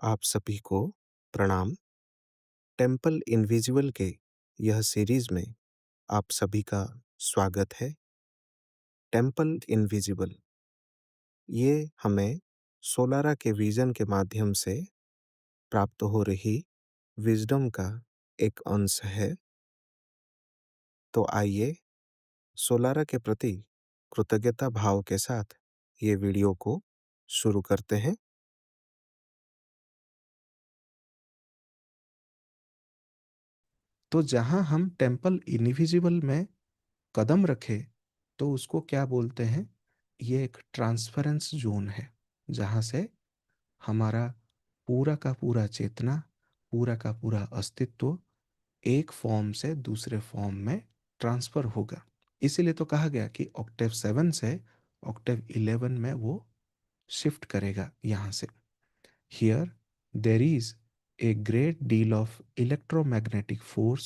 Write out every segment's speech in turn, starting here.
आप सभी को प्रणाम। टेम्पल इनविजिबल के यह सीरीज में आप सभी का स्वागत है। टेम्पल इनविजिबल ये हमें सोलारा के विजन के माध्यम से प्राप्त हो रही विजडम का एक अंश है। तो आइए सोलारा के प्रति कृतज्ञता भाव के साथ ये वीडियो को शुरू करते हैं। तो जहाँ हम टेम्पल इनविजिबल में कदम रखें तो उसको क्या बोलते हैं? ये एक ट्रांसफरेंस जोन है जहाँ से हमारा पूरा का पूरा चेतना, पूरा का पूरा अस्तित्व एक फॉर्म से दूसरे फॉर्म में ट्रांसफर होगा। इसीलिए तो कहा गया कि ऑक्टेव 7 से ऑक्टेव 11 में वो शिफ्ट करेगा यहाँ से। Here, there is a great deal of electromagnetic force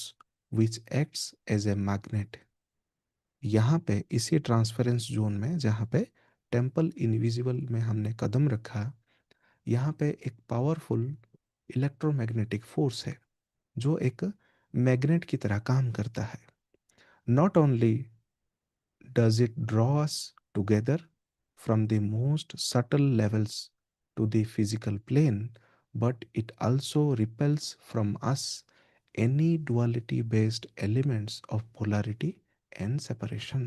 which acts as a magnet. यहाँ पे इसी ट्रांसफरेंस जोन में जहाँ पे टेम्पल इनविजिबल में हमने कदम रखा, यहाँ पे एक पावरफुल इलेक्ट्रोमैग्नेटिक फोर्स है जो एक मैग्नेट की तरह काम करता है। Not only does it draw us together from the most subtle levels to the physical plane, but it also repels from us any duality based elements of polarity and separation.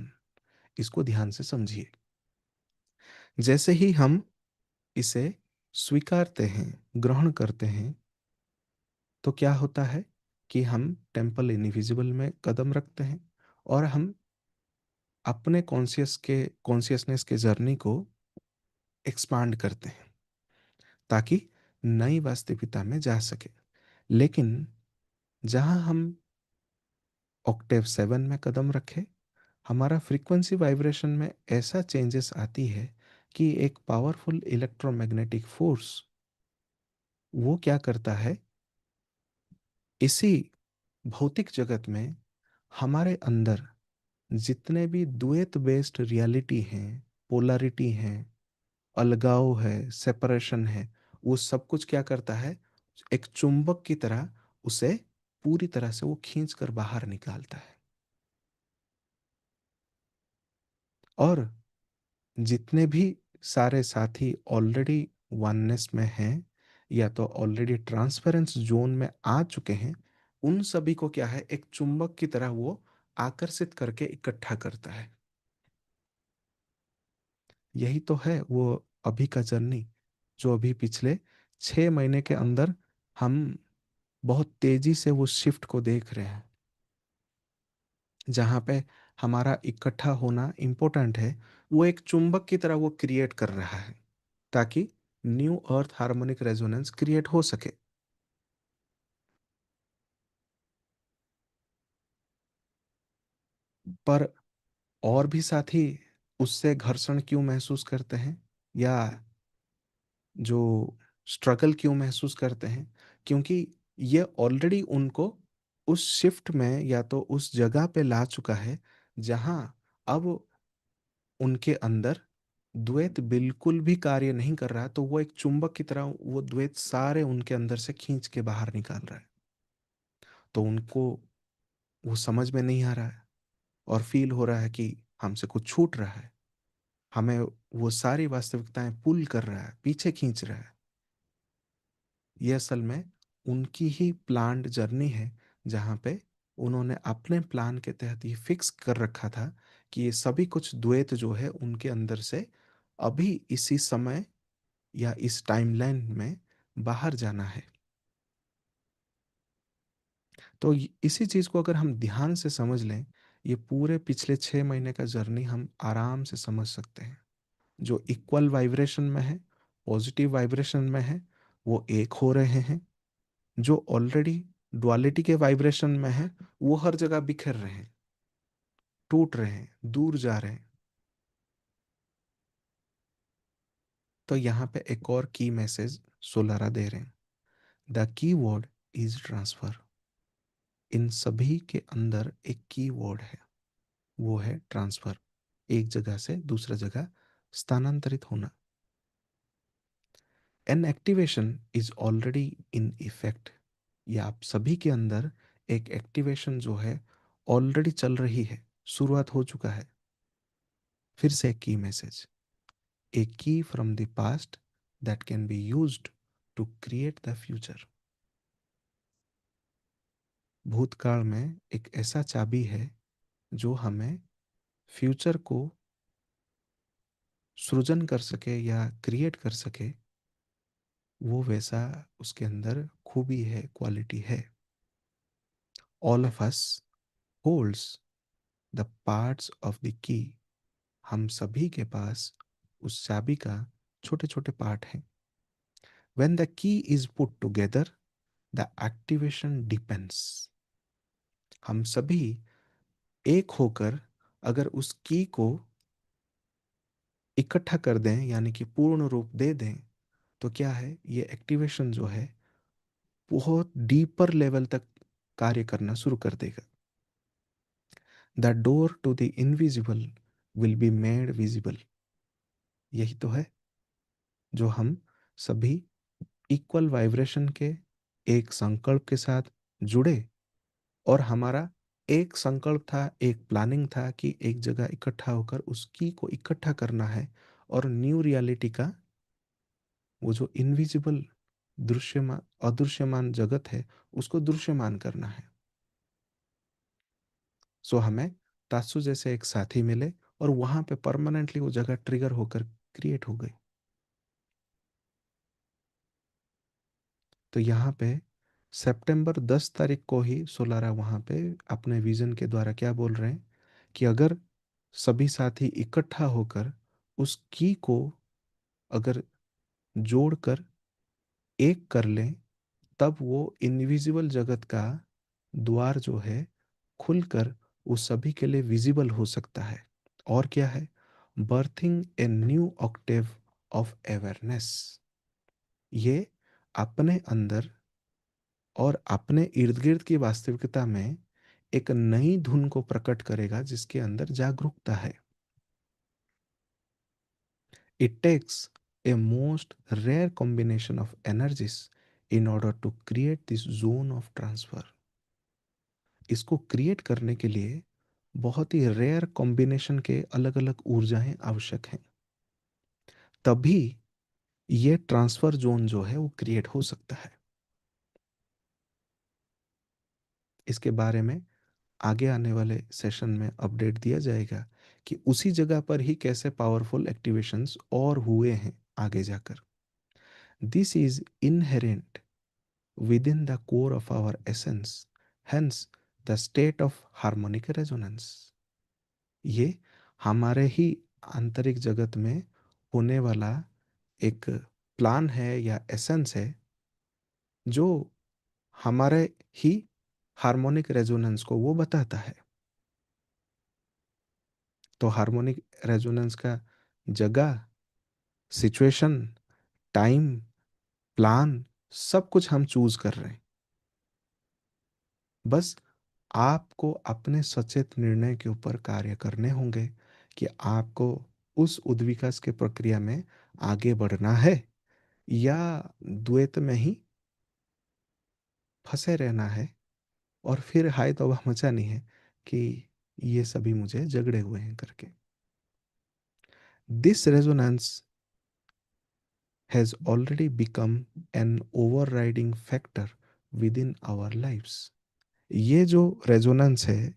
इसको ध्यान से समझिए। जैसे ही हम इसे स्वीकारते हैं, ग्रहण करते हैं, तो क्या होता है कि हम टेम्पल इनविजिबल में कदम रखते हैं और हम अपने कॉन्शियसनेस के जर्नी को एक्सपांड करते हैं ताकि नई वास्तविकता में जा सके। लेकिन जहां हम ऑक्टेव 7 में कदम रखें, हमारा फ्रीक्वेंसी वाइब्रेशन में ऐसा चेंजेस आती है कि एक पावरफुल इलेक्ट्रोमैग्नेटिक फोर्स वो क्या करता है, इसी भौतिक जगत में हमारे अंदर जितने भी द्वैत बेस्ड रियलिटी हैं, पोलैरिटी हैं, अलगाव है, सेपरेशन है, वो सब कुछ क्या करता है, एक चुंबक की तरह उसे पूरी तरह से वो खींच कर बाहर निकालता है। और जितने भी सारे साथी ऑलरेडी वननेस में हैं या तो ऑलरेडी ट्रांसफरेंस जोन में आ चुके हैं, उन सभी को क्या है, एक चुंबक की तरह वो आकर्षित करके इकट्ठा करता है। यही तो है वो अभी का जर्नी जो अभी पिछले 6 महीने के अंदर हम बहुत तेजी से वो शिफ्ट को देख रहे हैं। जहाँ पे हमारा इकट्ठा होना इम्पोर्टेंट है, वो एक चुंबक की तरह वो क्रिएट कर रहा है ताकि न्यू अर्थ हार्मोनिक रेजोनेंस क्रिएट हो सके। पर और भी साथी उससे घर्षण क्यों महसूस करते हैं या जो स्ट्रगल क्यों महसूस करते हैं? क्योंकि ये ऑलरेडी उनको उस शिफ्ट में या तो उस जगह पे ला चुका है जहां अब उनके अंदर द्वैत बिल्कुल भी कार्य नहीं कर रहा, तो वो एक चुंबक की तरह वो द्वैत सारे उनके अंदर से खींच के बाहर निकाल रहा है। तो उनको वो समझ में नहीं आ रहा है और फील हो रहा है कि हमसे कुछ छूट रहा है, हमें वो सारी वास्तविकताएं पुल कर रहा है, पीछे खींच रहा है। ये असल में उनकी ही प्लान्ड जर्नी है जहाँ पे उन्होंने अपने प्लान के तहत ये फिक्स कर रखा था कि ये सभी कुछ द्वैत जो है उनके अंदर से अभी इसी समय या इस टाइमलाइन में बाहर जाना है। तो इसी चीज़ को अगर हम ध्यान से समझ लें, ये पूरे पिछले 6 महीने का जर्नी हम आराम से समझ सकते हैं। जो इक्वल वाइब्रेशन में है, पॉजिटिव वाइब्रेशन में है, वो एक हो रहे हैं। जो ऑलरेडी डुअलिटी के वाइब्रेशन में है, वो हर जगह बिखर रहे हैं, टूट रहे हैं, दूर जा रहे हैं। तो यहाँ पे एक और की मैसेज सोलारा दे रहे हैं। The key word is transfer. इन सभी के अंदर एक की वर्ड है, वो है ट्रांसफर। एक जगह से दूसरा जगह स्थानांतरित होना। An activation is already in effect. ये आप सभी के अंदर एक एक्टिवेशन जो है ऑलरेडी चल रही है, शुरुआत हो चुका है। फिर से एक की message, a key from the past that can be used to create the future. भूतकाल में एक ऐसा चाबी है जो हमें फ्यूचर को सृजन कर सके या क्रिएट कर सके, वो वैसा उसके अंदर खूबी है, क्वालिटी है। All of us holds the parts of the key. हम सभी के पास उस चाबी का छोटे छोटे पार्ट हैं। When the key is put together the activation depends. हम सभी एक होकर अगर उस की को इकट्ठा कर दें, यानी कि पूर्ण रूप दे दें, तो क्या है, ये एक्टिवेशन जो है बहुत डीपर लेवल तक कार्य करना शुरू कर देगा। The door to the invisible will be made visible. यही तो है जो हम सभी इक्वल वाइब्रेशन के एक संकल्प के साथ जुड़े, और हमारा एक संकल्प था, एक प्लानिंग था कि एक जगह इकट्ठा होकर उस की को इकट्ठा करना है और न्यू रियलिटी का वो जो इनविजिबल दृश्यमान अदृश्यमान जगत है उसको दृश्यमान करना है। सो हमें तासु जैसे एक साथी मिले और वहां पे परमानेंटली वो जगह ट्रिगर होकर क्रिएट हो गई। तो यहाँ पे सितंबर 10 तारीख को ही सोलारा वहाँ पे अपने विजन के द्वारा क्या बोल रहे हैं कि अगर सभी साथी इकट्ठा होकर उस की को अगर जोड़कर एक कर लें, तब वो इनविजिबल जगत का द्वार जो है खुलकर उस सभी के लिए विजिबल हो सकता है। और क्या है, berthing a new Octave of awareness. ये अपने अंदर और अपने इर्द गिर्द की वास्तविकता में एक नई धुन को प्रकट करेगा जिसके अंदर जागरूकता है। It takes a most rare combination of energies in order to create this zone of transfer. इसको क्रिएट करने के लिए बहुत ही रेयर कॉम्बिनेशन के अलग अलग ऊर्जाएं आवश्यक हैं, तभी ये ट्रांसफर जोन जो है वो क्रिएट हो सकता है। इसके बारे में आगे आने वाले सेशन में अपडेट दिया जाएगा कि उसी जगह पर ही कैसे पावरफुल एक्टिवेशंस और हुए हैं आगे जाकर। This is inherent with in the core of our essence, hence the state of harmonic resonance. ये हमारे ही आंतरिक जगत में होने वाला एक प्लान है या एसेंस है जो हमारे ही हार्मोनिक रेजोनेंस को वो बताता है। तो हार्मोनिक रेजोनेंस का जगह, सिचुएशन, टाइम, प्लान, सब कुछ हम चूज कर रहे हैं। बस आपको अपने सचेत निर्णय के ऊपर कार्य करने होंगे कि आपको उस उद्विकास के प्रक्रिया में आगे बढ़ना है या द्वैत में ही फंसे रहना है और फिर हाय तौबा मचानी है कि ये सभी मुझे झगड़े हुए हैं करके। This resonance has already become an overriding factor within our lives। ये जो रेजोनेंस है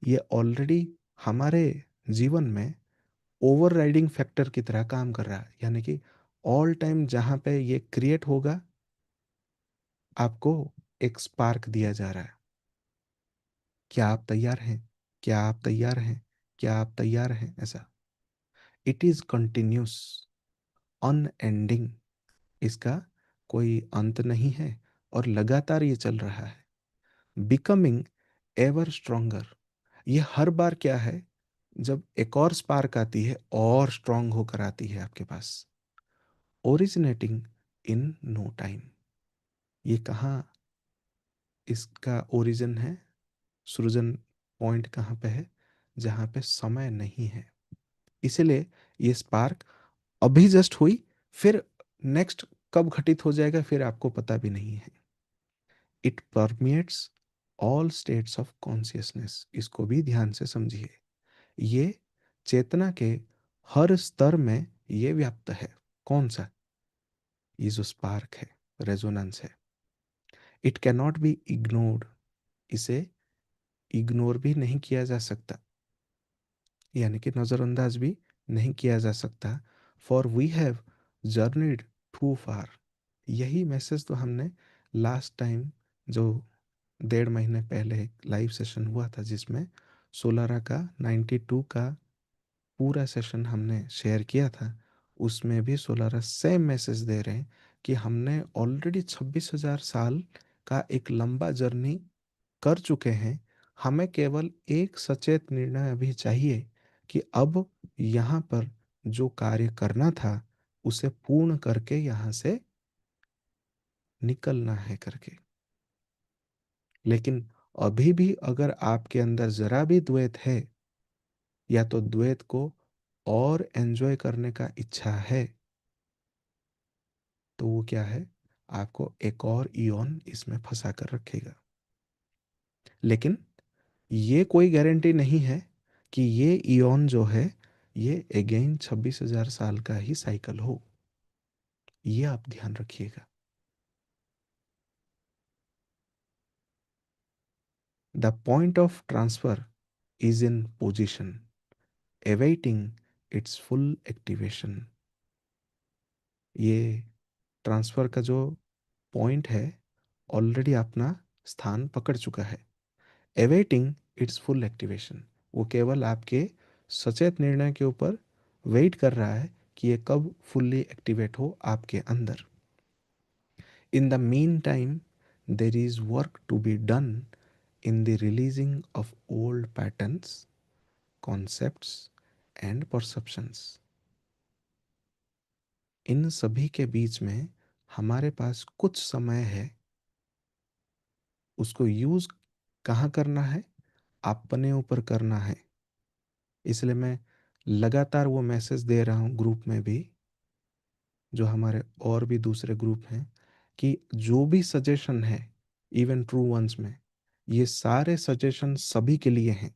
ये ऑलरेडी हमारे जीवन में ओवरराइडिंग फैक्टर की तरह काम कर रहा है, यानी कि ऑल टाइम जहाँ पे ये क्रिएट होगा आपको एक स्पार्क दिया जा रहा है। क्या आप तैयार हैं? क्या आप तैयार हैं? क्या आप तैयार हैं? ऐसा इट इज कंटिन्यूस, अनएंडिंग। इसका कोई अंत नहीं है और लगातार ये चल रहा है। Becoming ever stronger. ये हर बार क्या है, जब एक और स्पार्क आती है और स्ट्रांग होकर आती है आपके पास। Originating in no time. ये कहाँ इसका ओरिजिन है, सृजन पॉइंट कहाँ पे है, जहाँ पे समय नहीं है। इसीलिए ये स्पार्क अभी जस्ट हुई, फिर नेक्स्ट कब घटित हो जाएगा फिर आपको पता भी नहीं है। It permeates all states of consciousness, इसको भी ध्यान से समझिए। ये चेतना के हर स्तर में ये व्याप्त है। कौन सा? ये जो स्पार्क है, रेजोनेंस है। It can not be ignored, इसे इग्नोर भी नहीं किया जा सकता, यानी कि नज़रअंदाज भी नहीं किया जा सकता। For we have journeyed too far. यही मैसेज तो हमने लास्ट टाइम, जो 1.5 महीने पहले एक लाइव सेशन हुआ था जिसमें सोलारा का 92 का पूरा सेशन हमने शेयर किया था, उसमें भी सोलारा सेम मैसेज दे रहे हैं कि हमने ऑलरेडी 26,000 साल का एक लंबा जर्नी कर चुके हैं। हमें केवल एक सचेत निर्णय अभी चाहिए कि अब यहाँ पर जो कार्य करना था उसे पूर्ण करके यहाँ से निकलना है करके। लेकिन अभी भी अगर आपके अंदर जरा भी द्वैत है, या तो द्वैत को और एंजॉय करने का इच्छा है, तो वो क्या है, आपको एक और ईओन इसमें फंसा कर रखेगा। लेकिन ये कोई गारंटी नहीं है कि ये ईओन जो है ये अगेन 26,000 साल का ही साइकिल हो। ये आप ध्यान रखिएगा। The point of transfer is in position awaiting it's full activation. ये ट्रांसफर का जो पॉइंट है ऑलरेडी अपना स्थान पकड़ चुका है। awaiting इट्स फुल एक्टिवेशन, वो केवल आपके सचेत निर्णय के ऊपर वेट कर रहा है कि ये कब फुल्ली एक्टिवेट हो आपके अंदर। In the meantime there is work to be done in the releasing of old patterns, concepts and perceptions. इन सभी के बीच में हमारे पास कुछ समय है, उसको यूज कहाँ करना है, अपने ऊपर करना है। इसलिए मैं लगातार वो मैसेज दे रहा हूँ ग्रुप में भी, जो हमारे और भी दूसरे ग्रुप हैं, कि जो भी सजेशन है इवन ट्रू वंस में, ये सारे सजेशन सभी के लिए हैं।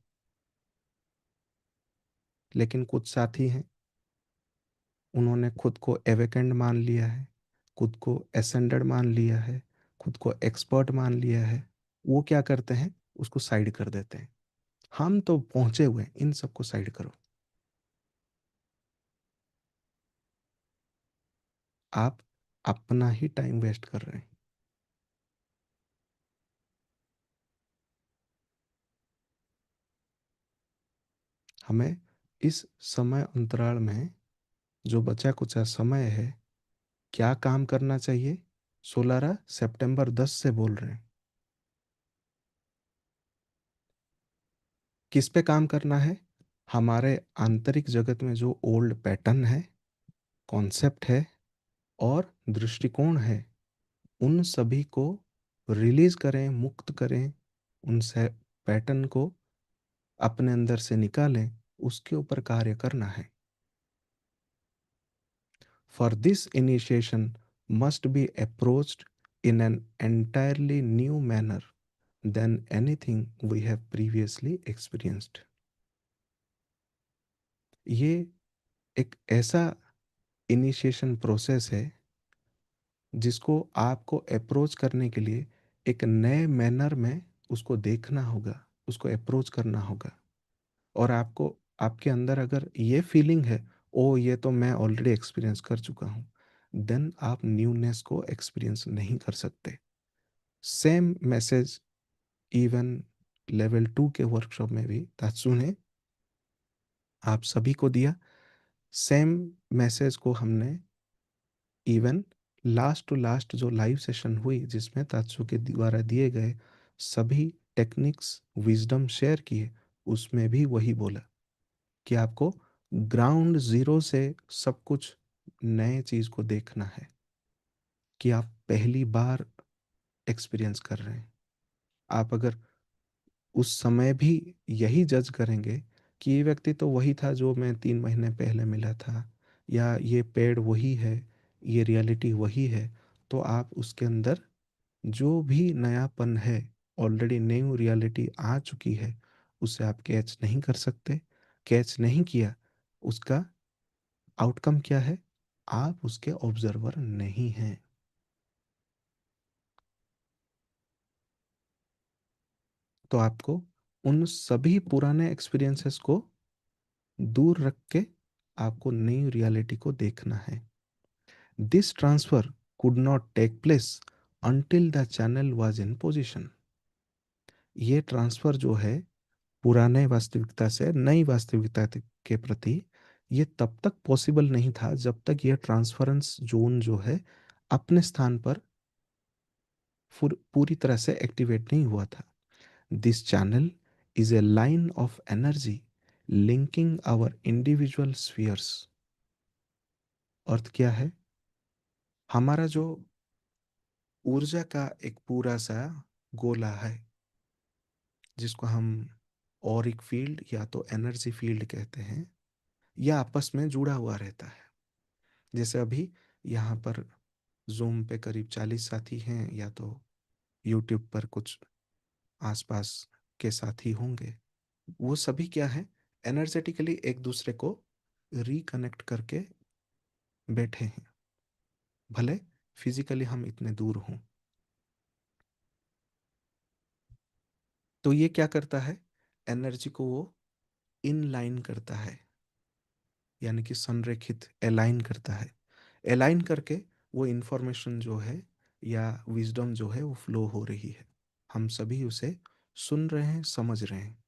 लेकिन कुछ साथी हैं, उन्होंने खुद को एवेकेंड मान लिया है, खुद को एसेंडेड मान लिया है, खुद को एक्सपर्ट मान लिया है। वो क्या करते हैं, उसको साइड कर देते हैं। हम तो पहुंचे हुए हैं, इन सबको साइड करो। आप अपना ही टाइम वेस्ट कर रहे हैं। हमें इस समय अंतराल में जो बचा कुचा समय है, क्या काम करना चाहिए? सोलारा सितंबर 10 से बोल रहे हैं। किस पे काम करना है? हमारे आंतरिक जगत में जो ओल्ड पैटर्न है, कॉन्सेप्ट है और दृष्टिकोण है, उन सभी को रिलीज करें, मुक्त करें, उनसे पैटर्न को अपने अंदर से निकालें, उसके ऊपर कार्य करना है। For this initiation must be approached in an entirely new manner than anything we have previously experienced. ये एक ऐसा इनिशिएशन प्रोसेस है जिसको आपको अप्रोच करने के लिए एक नए मैनर में उसको देखना होगा, उसको अप्रोच करना होगा। और आपको, आपके अंदर अगर ये फीलिंग है, ओ ये तो मैं ऑलरेडी एक्सपीरियंस कर चुका हूँ, देन आप न्यूनेस को एक्सपीरियंस नहीं कर सकते। सेम मैसेज इवन लेवल 2 के वर्कशॉप में भी तात्सु ने आप सभी को दिया। सेम मैसेज को हमने इवन लास्ट टू लास्ट जो लाइव सेशन हुई जिसमें तात्सु के द्वारा दिए गए सभी टेक्निक्स, विजडम शेयर किए, उसमें भी वही बोला कि आपको ग्राउंड जीरो से सब कुछ नए चीज को देखना है, कि आप पहली बार एक्सपीरियंस कर रहे हैं। आप अगर उस समय भी यही जज करेंगे कि ये व्यक्ति तो वही था जो मैं 3 महीने पहले मिला था, या ये पेड़ वही है, ये रियलिटी वही है, तो आप उसके अंदर जो भी नयापन है, ऑलरेडी न्यू रियलिटी आ चुकी है, उसे आप कैच नहीं कर सकते। कैच नहीं किया, उसका आउटकम क्या है? आप उसके ऑब्जर्वर नहीं हैं। तो आपको उन सभी पुराने एक्सपीरियंसेस को दूर रख के आपको नई रियलिटी को देखना है। This transfer could not take place until the channel was in position. ये ट्रांसफर जो है पुराने वास्तविकता से नई वास्तविकता के प्रति, ये तब तक पॉसिबल नहीं था जब तक ये ट्रांसफरेंस जोन जो है अपने स्थान पर पूरी तरह से एक्टिवेट नहीं हुआ था। This channel is a line of energy linking our individual spheres. अर्थ क्या है? हमारा जो ऊर्जा का एक पूरा सा गोला है, जिसको हम ऑरिक फील्ड या तो एनर्जी फील्ड कहते हैं, यह आपस में जुड़ा हुआ रहता है। जैसे अभी यहाँ पर जूम पे करीब 40 साथी हैं, या तो यूट्यूब पर कुछ आसपास के साथी होंगे। वो सभी क्या है, एनर्जेटिकली एक दूसरे को रिकनेक्ट करके बैठे हैं, भले फिजिकली हम इतने दूर हों। तो ये क्या करता है, एनर्जी को वो इन लाइन करता है, यानी कि संरेखित, अलाइन करता है। अलाइन करके वो इंफॉर्मेशन जो है या विजडम जो है वो फ्लो हो रही है, हम सभी उसे सुन रहे हैं, समझ रहे हैं।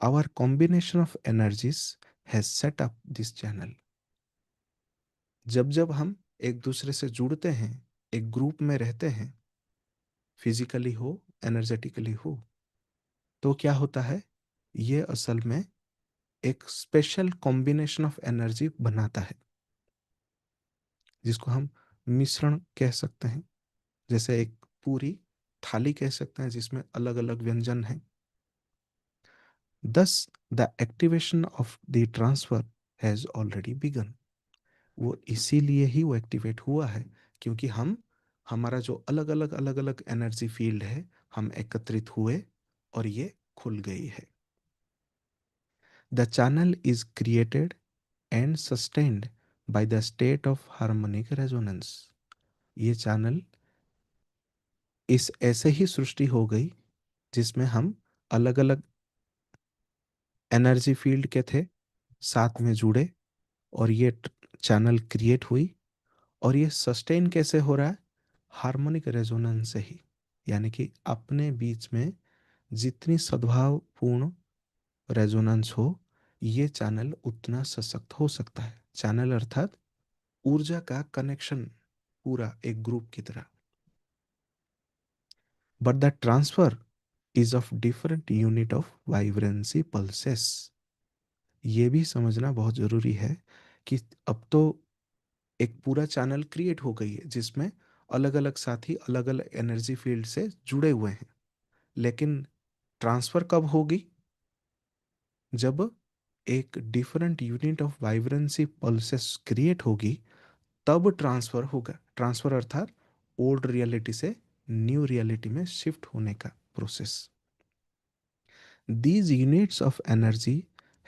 Our combination of energies has set up this channel. जब जब हम एक दूसरे से जुड़ते हैं, एक ग्रुप में रहते हैं, फिजिकली हो, एनर्जेटिकली हो, तो क्या होता है, ये असल में एक स्पेशल कॉम्बिनेशन ऑफ एनर्जी बनाता है, जिसको हम मिश्रण कह सकते हैं। जैसे एक पूरी थाली कह सकते हैं जिसमें अलग अलग व्यंजन हैं। Thus the activation of the transfer has already begun. वो इसीलिए ही वो एक्टिवेट हुआ है, क्योंकि हम, हमारा जो अलग अलग एनर्जी फील्ड है, हम एकत्रित हुए और ये खुल गई है। The channel is created and sustained by the state of harmonic resonance. ये चैनल इस ऐसे ही सृष्टि हो गई जिसमें हम अलग अलग एनर्जी फील्ड के थे, साथ में जुड़े, और ये चैनल क्रिएट हुई। और ये सस्टेन कैसे हो रहा है? हार्मोनिक रेजोनेंस से ही, यानी कि अपने बीच में जितनी सद्भावपूर्ण रेजोनेंस हो, ये चैनल उतना सशक्त हो सकता है। चैनल अर्थात ऊर्जा का कनेक्शन, पूरा एक ग्रुप की तरह। But the transfer is of different unit of vibrancy pulses. ये भी समझना बहुत जरूरी है कि अब तो एक पूरा चैनल क्रिएट हो गई है जिसमें अलग अलग साथी अलग अलग एनर्जी फील्ड से जुड़े हुए हैं, लेकिन ट्रांसफर कब होगी? जब एक different unit of vibrancy pulses create होगी, तब ट्रांसफर होगा। ट्रांसफर अर्थात ओल्ड रियलिटी से न्यू रियलिटी में शिफ्ट होने का process. These units of energy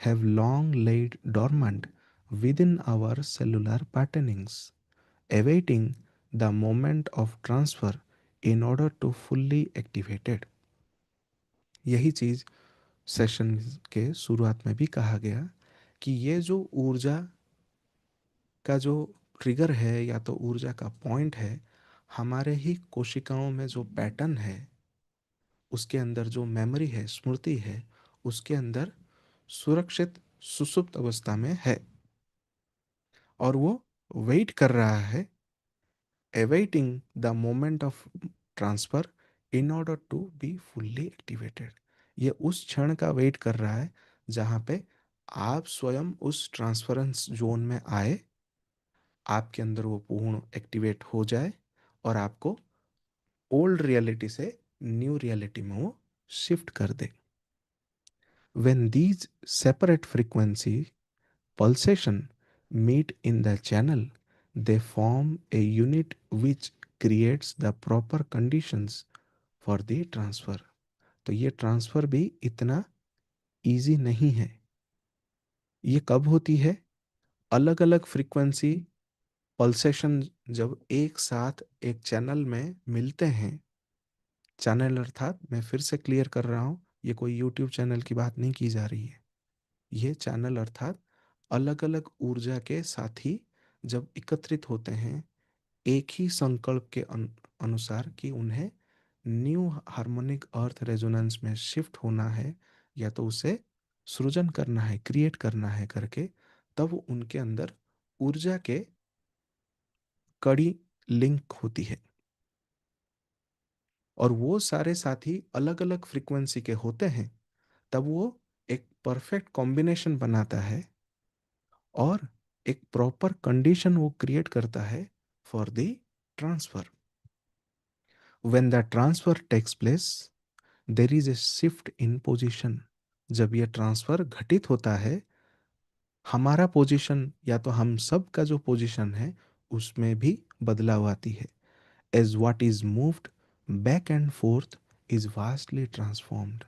have long laid dormant within our cellular patternings, awaiting the moment of transfer in order to fully activate it. यही चीज session के शुरुआत में भी कहा गया कि ये जो ऊर्जा का जो ट्रिगर है या तो ऊर्जा का पॉइंट है, हमारे ही कोशिकाओं में जो पैटर्न है, उसके अंदर जो मेमोरी है, स्मृति है, उसके अंदर सुरक्षित सुसुप्त अवस्था में है, और वो वेट कर रहा है, awaiting the moment of transfer in order to be fully activated. ये उस क्षण का वेट कर रहा है जहाँ पे आप स्वयं उस ट्रांसफरेंस जोन में आए, आपके अंदर वो पूर्ण एक्टिवेट हो जाए, और आपको ओल्ड रियलिटी से न्यू रियलिटी में वो शिफ्ट कर दे। When these separate frequency pulsation meet in the channel, they form a unit which creates the proper conditions for the transfer. तो ये ट्रांसफ़र भी इतना ईजी नहीं है। ये कब होती है? अलग अलग फ्रीक्वेंसी पल्सेशन जब एक साथ एक चैनल में मिलते हैं। चैनल अर्थात मैं फिर से क्लियर कर रहा हूँ, ये कोई यूट्यूब चैनल की बात नहीं की जा रही है। ये चैनल अर्थात अलग अलग ऊर्जा के साथी जब एकत्रित होते हैं एक ही संकल्प के अनुसार कि उन्हें न्यू हार्मोनिक अर्थ रेजोनेंस में शिफ्ट होना है या तो उसे सृजन करना है, क्रिएट करना है करके, तब उनके अंदर ऊर्जा के कड़ी लिंक होती है। और वो सारे साथी अलग अलग फ्रीक्वेंसी के होते हैं, तब वो एक परफेक्ट कॉम्बिनेशन बनाता है और एक प्रॉपर कंडीशन वो क्रिएट करता है for the transfer. When the transfer takes place there is a shift in position. जब यह ट्रांसफर घटित होता है, हमारा पोजीशन या तो हम सब का जो पोजीशन है उसमें भी बदलाव आती है। As what is moved back and forth is vastly transformed.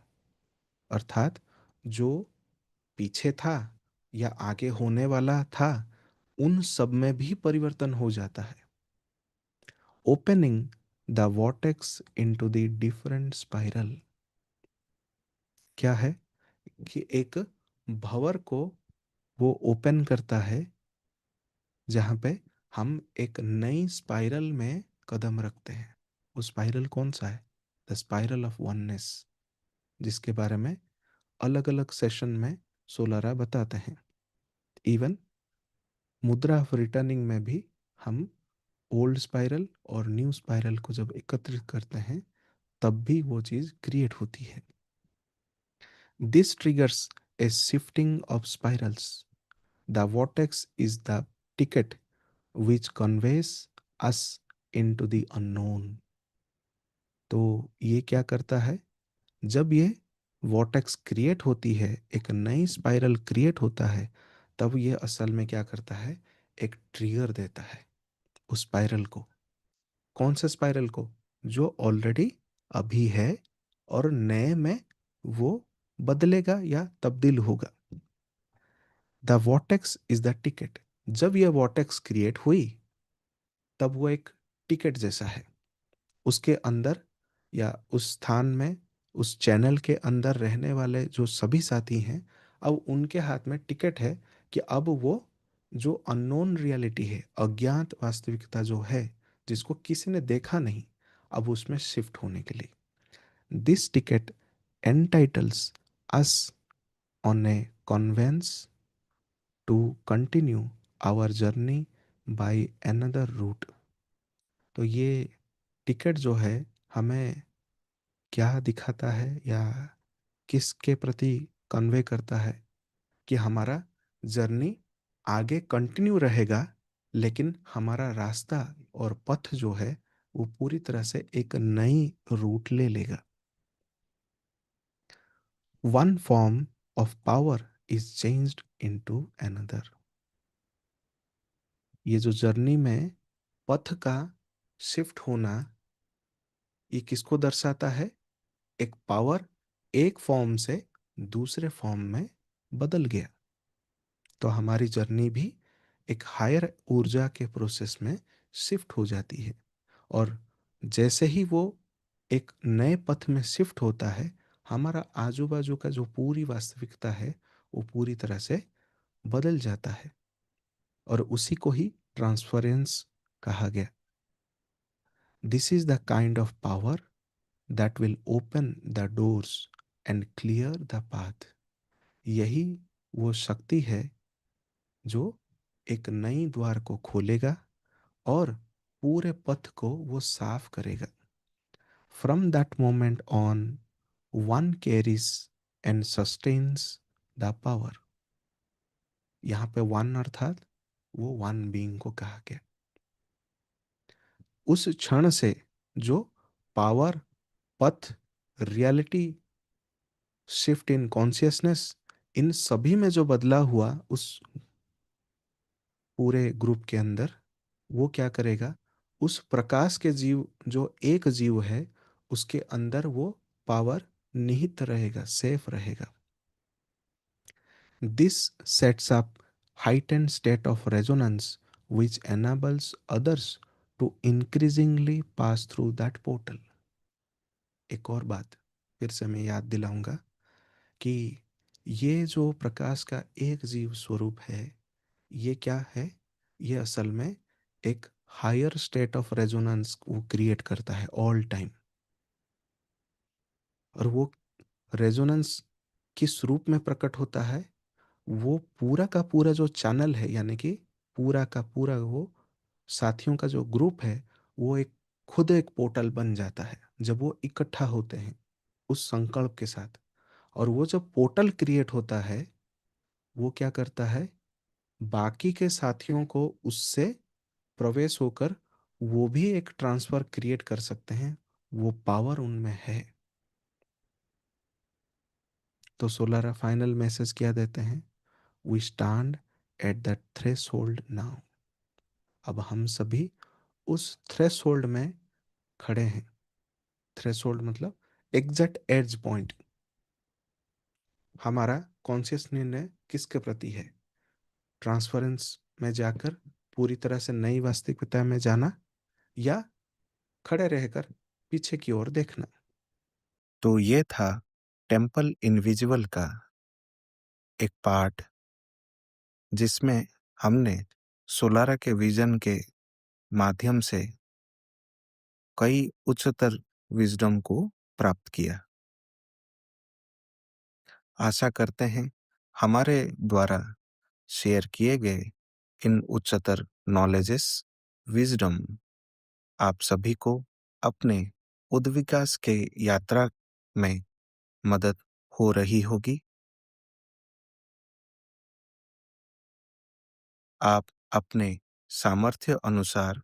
अर्थात जो पीछे था या आगे होने वाला था, उन सब में भी परिवर्तन हो जाता है। Opening the vortex into the different spiral. क्या है कि एक भंवर को वो ओपन करता है जहाँ पे हम एक नई स्पाइरल में कदम रखते हैं। वो स्पाइरल कौन सा है? द स्पाइरल ऑफ वननेस, जिसके बारे में अलग अलग सेशन में सोलारा बताते हैं। इवन मुद्रा ऑफ रिटर्निंग में भी हम ओल्ड स्पाइरल और न्यू स्पाइरल को जब एकत्रित करते हैं तब भी वो चीज़ क्रिएट होती है। This triggers A shifting of spirals. The vortex is the ticket which conveys us into the unknown। तो ये क्या करता है? जब ये वॉटेक्स क्रिएट होती है, एक नई स्पाइरल क्रिएट होता है, तब ये असल में क्या करता है? एक ट्रिगर देता है उस स्पाइरल को। कौन से स्पाइरल को? जो ऑलरेडी अभी है और नए में वो बदलेगा या तब्दील होगा। The vortex is the ticket. जब यह वॉटेक्स क्रिएट हुई तब वो एक टिकट जैसा है। उसके अंदर या उस स्थान में, उस चैनल के अंदर रहने वाले जो सभी साथी हैं, अब उनके हाथ में टिकट है कि अब वो जो अननोन रियलिटी है, अज्ञात वास्तविकता जो है, जिसको किसी ने देखा नहीं, अब उसमें शिफ्ट होने के लिए this ticket entitles us on a conveyance to continue our journey by another route. तो ये टिकट जो है हमें क्या दिखाता है या किसके प्रति कन्वे करता है कि हमारा जर्नी आगे कंटिन्यू रहेगा, लेकिन हमारा रास्ता और पथ जो है वो पूरी तरह से एक नई रूट ले लेगा। One form of power is changed into another. ये जो जर्नी में पथ का शिफ्ट होना, ये किसको दर्शाता है? एक पावर एक फॉर्म से दूसरे फॉर्म में बदल गया। तो हमारी जर्नी भी एक हायर ऊर्जा के प्रोसेस में शिफ्ट हो जाती है। और जैसे ही वो एक नए पथ में शिफ्ट होता है, हमारा आजू बाजू का जो पूरी वास्तविकता है वो पूरी तरह से बदल जाता है। और उसी को ही ट्रांसफरेंस कहा गया। This is the kind of power that will open the doors and clear the path. यही वो शक्ति है जो एक नई द्वार को खोलेगा और पूरे पथ को वो साफ करेगा। From that moment on one carries and sustains the power. यहाँ पे वन अर्थात वो वन बीइंग को कहा गया। उस क्षण से जो पावर, पथ, रियलिटी, शिफ्ट इन कॉन्शियसनेस, इन सभी में जो बदलाव हुआ उस पूरे ग्रुप के अंदर, वो क्या करेगा, उस प्रकाश के जीव, जो एक जीव है, उसके अंदर वो पावर निहित रहेगा, सेफ रहेगा। This sets up heightened state of resonance which enables others to increasingly pass through that portal. एक और बात फिर से मैं याद दिलाऊंगा कि ये जो प्रकाश का एक जीव स्वरूप है, ये क्या है? ये असल में एक हायर स्टेट ऑफ रेजोनेंस वो क्रिएट करता है ऑल टाइम। और वो रेजोनेंस किस रूप में प्रकट होता है? वो पूरा का पूरा जो चैनल है, यानी कि पूरा का पूरा वो साथियों का जो ग्रुप है, वो एक खुद एक पोर्टल बन जाता है जब वो इकट्ठा होते हैं उस संकल्प के साथ। और वो जब पोर्टल क्रिएट होता है, वो क्या करता है, बाकी के साथियों को उससे प्रवेश होकर वो भी एक ट्रांसफर क्रिएट कर सकते हैं। वो पावर उनमें है। तो सोलारा फाइनल मैसेज क्या देते हैं? We stand at the threshold now. अब हम सभी उस थ्रेशोल्ड में खड़े हैं। थ्रेशोल्ड मतलब एग्जैक्ट एज पॉइंट। हमारा कॉन्शियस निर्णय किसके प्रति है? ट्रांसफरेंस में जाकर पूरी तरह से नई वास्तविकता में जाना, या खड़े रहकर पीछे की ओर देखना। तो ये था टेम्पल इनविजिबल का एक पार्ट, जिसमें हमने सोलारा के विजन के माध्यम से कई उच्चतर विजडम को प्राप्त किया। आशा करते हैं हमारे द्वारा शेयर किए गए इन उच्चतर नॉलेजेस, विजडम आप सभी को अपने उद्विकास के यात्रा में मदद हो रही होगी। आप अपने सामर्थ्य अनुसार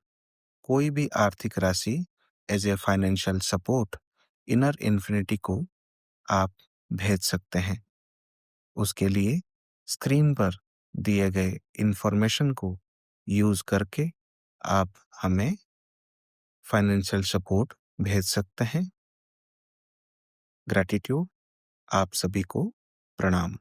कोई भी आर्थिक राशि as a financial support inner infinity को आप भेज सकते हैं। उसके लिए स्क्रीन पर दिए गए इंफॉर्मेशन को यूज करके आप हमें फाइनेंशियल सपोर्ट भेज सकते हैं। ग्रैटिट्यूड। आप सभी को प्रणाम।